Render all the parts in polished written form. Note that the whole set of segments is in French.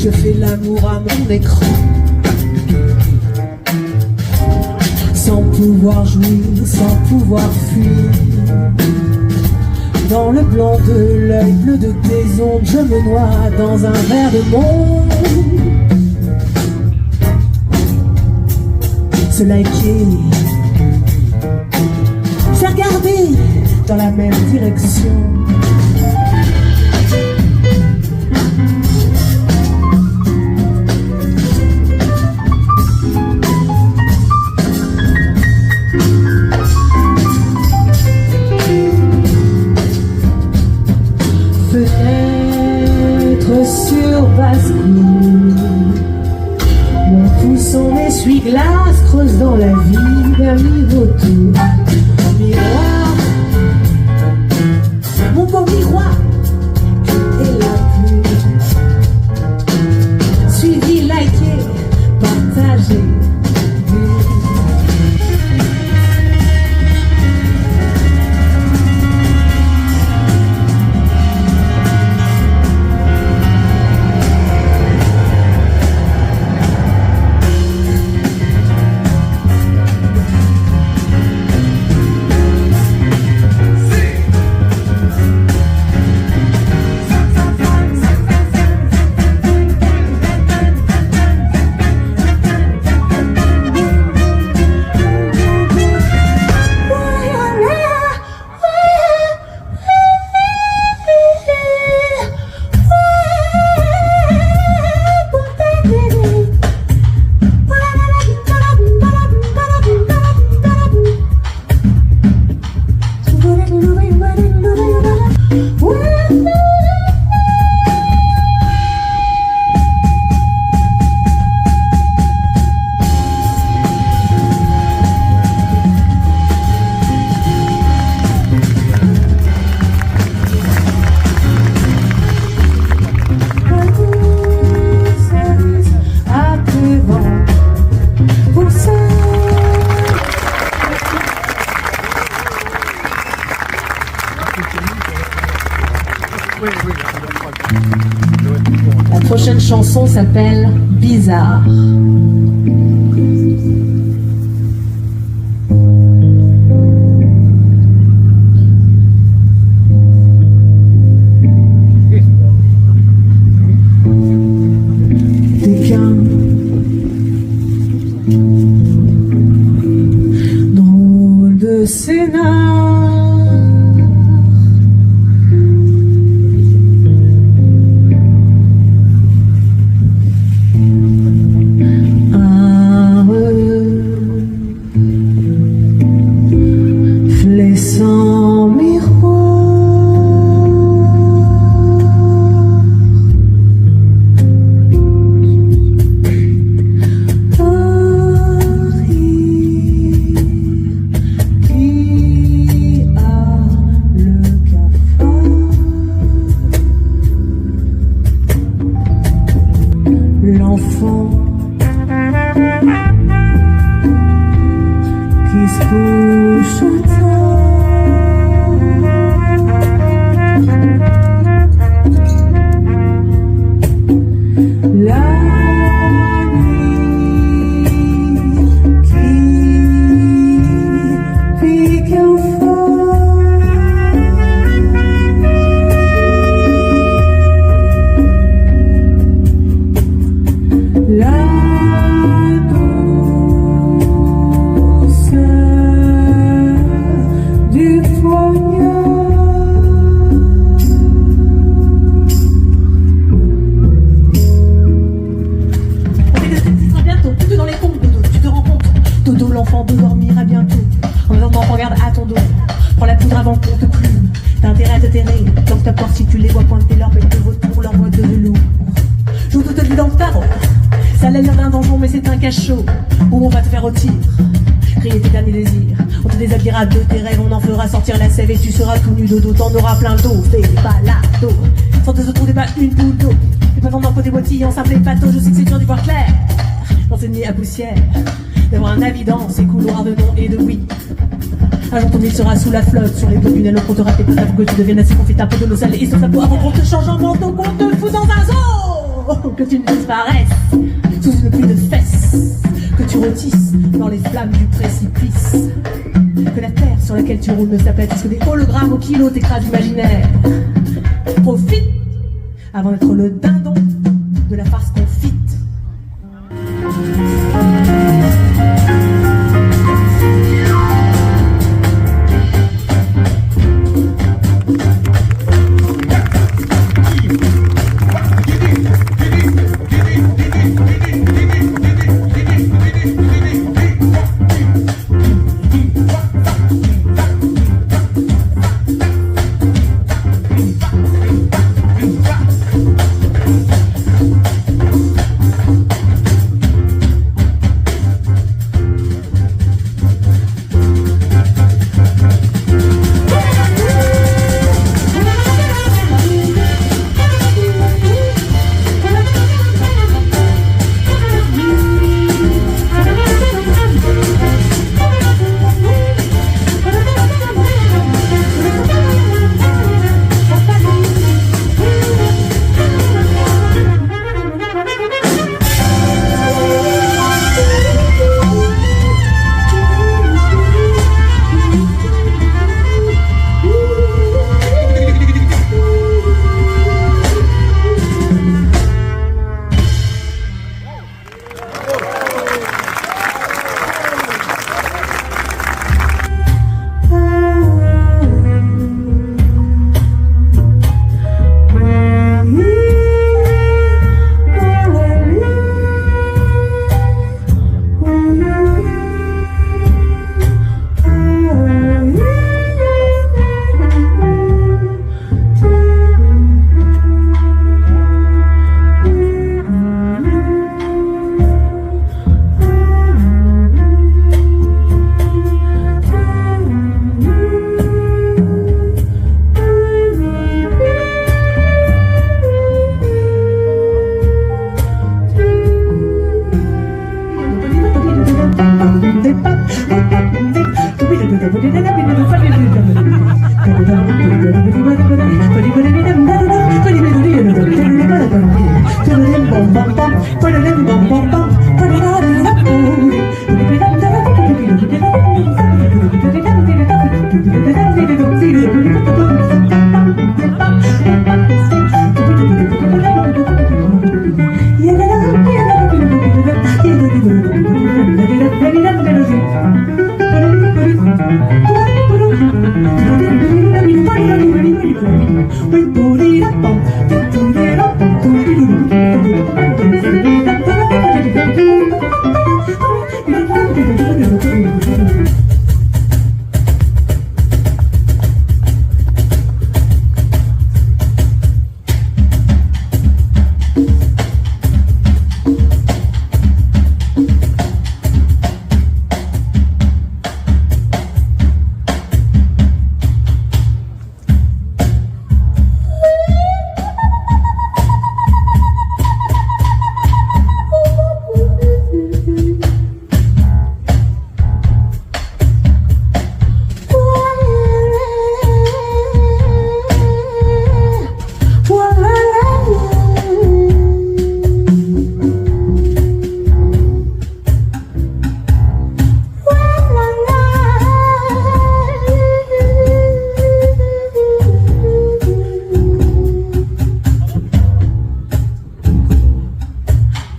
Je fais l'amour à mon écran, sans pouvoir jouir, sans pouvoir fuir. Dans le blanc de l'œil bleu de tes ondes, je me noie dans un verre de monde. Se liker, se regarder dans la même direction. Fenêtre sur basse-cour, mon pouce en essuie-glace creuse dans la vie d'un niveau tour. Miroir, mon beau miroir, et la pluie. Suivi, liké, partagé. La prochaine chanson s'appelle Bizarre. Dégain, drôle de scénar. Sans miroir, Paris qui a le cafard, l'enfant qui se couche au temps. L'enfant de dormir à bientôt. En attendant, regarde à ton dos. Prends la poudre avant qu'on te plume. T'as intérêt à te terrer. Toque ta porte si tu les vois pointer leur bec de vautour, leur voix de velours. Joue toute vie dans le tarot. Ça a l'air d'un donjon, mais c'est un cachot où on va te faire rôtir. Crier tes derniers désirs. On te déshabillera de tes rêves, on en fera sortir la sève et tu seras tout nu dodo. T'en auras plein le dos. Fais des balados. Sans te retrouver pas une boule d'eau. avant d'en poser bottillon, simple et pato, je sais que c'est dur d'y voir clair. Dans cette nuit à poussière, d'avoir un avis dans ces couloirs de non et de oui. Un jour ton île sera sous la flotte, sur les dos d'une aile, on te rappelle pour que tu deviennes assez confite un peu de l'eau salée et sur sa peau avant qu'on te change en manteau, qu'on te fout dans un zoo, que tu ne disparaisses sous une pluie de fesses, que tu rôtisses dans les flammes du précipice, que la terre sur laquelle tu roules ne s'aplatisse, que des hologrammes au kilo t'écrasent imaginaire. Profite avant d'être le dindon de la farce confite.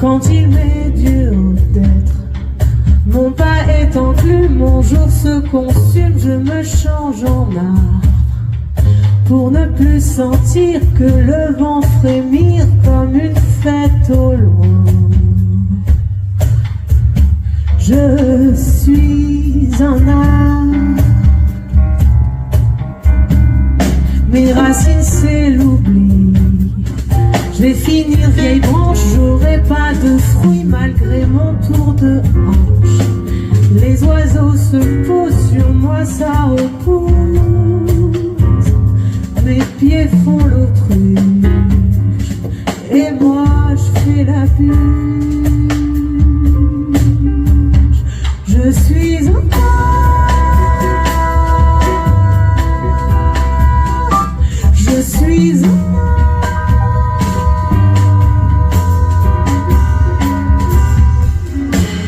Quand il m'est dur d'être, mon pas est enclume, mon jour se consume, je me change en arbre pour ne plus sentir que le vent frémir comme une fête au loin. Je suis un arbre, mes racines c'est l'oubli. Je vais finir vieille branche, j'aurai pas de fruits malgré mon tour de hanche. Les oiseaux se posent sur moi, ça repousse. Mes pieds font l'autruche et moi je fais la purge. Je suis un je suis un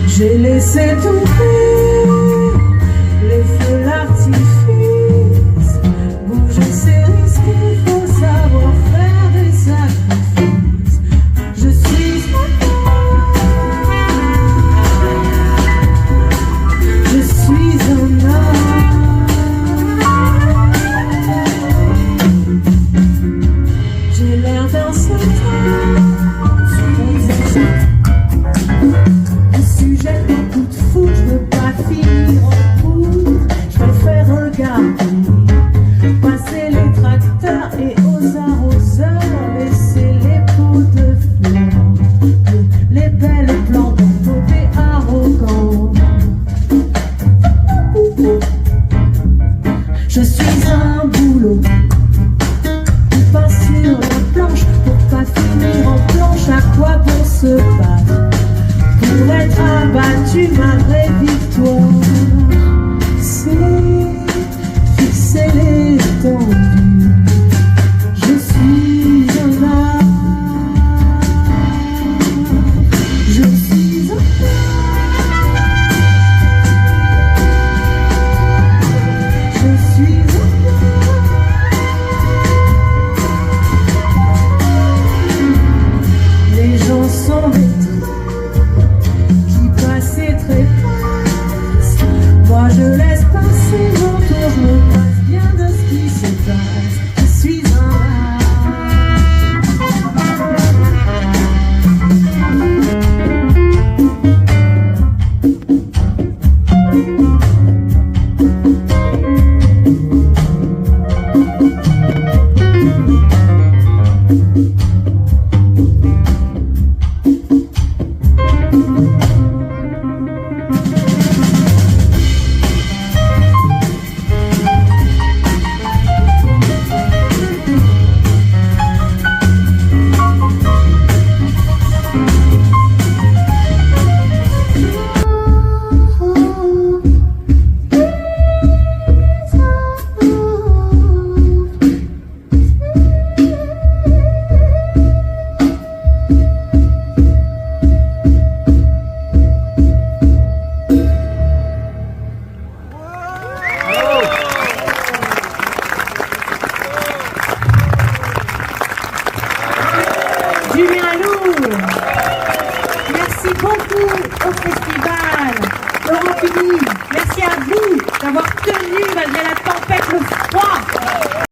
j'ai laissé tomber les feux, l'artifice. Bouger c'est risqué, faut savoir faire des sacrifices. Je suis un homme. J'ai l'air d'un soldat sur les épaules. Le sujet beaucoup de fou, je veux pas finir en poudre. Je vais faire un garder, passer les tracteurs et aux arroseurs, laisser les pots de fleurs, les belles plantes, côté arrogant. Je suis un boulot qui passe sur la planche pour pas finir en planche. À quoi bon se battre pour être abattu? Ma vraie victoire, c'est fixer l'étendue. Je suis un art, je suis un les gens sont des trains qui passent et trépassent. Moi je laisse passer mon tour, je me passe bien de ce qui se passe. Je suis un Julien Lourd. Merci beaucoup au festival. Laurent Cuny, merci à vous d'avoir tenu malgré la tempête, le froid.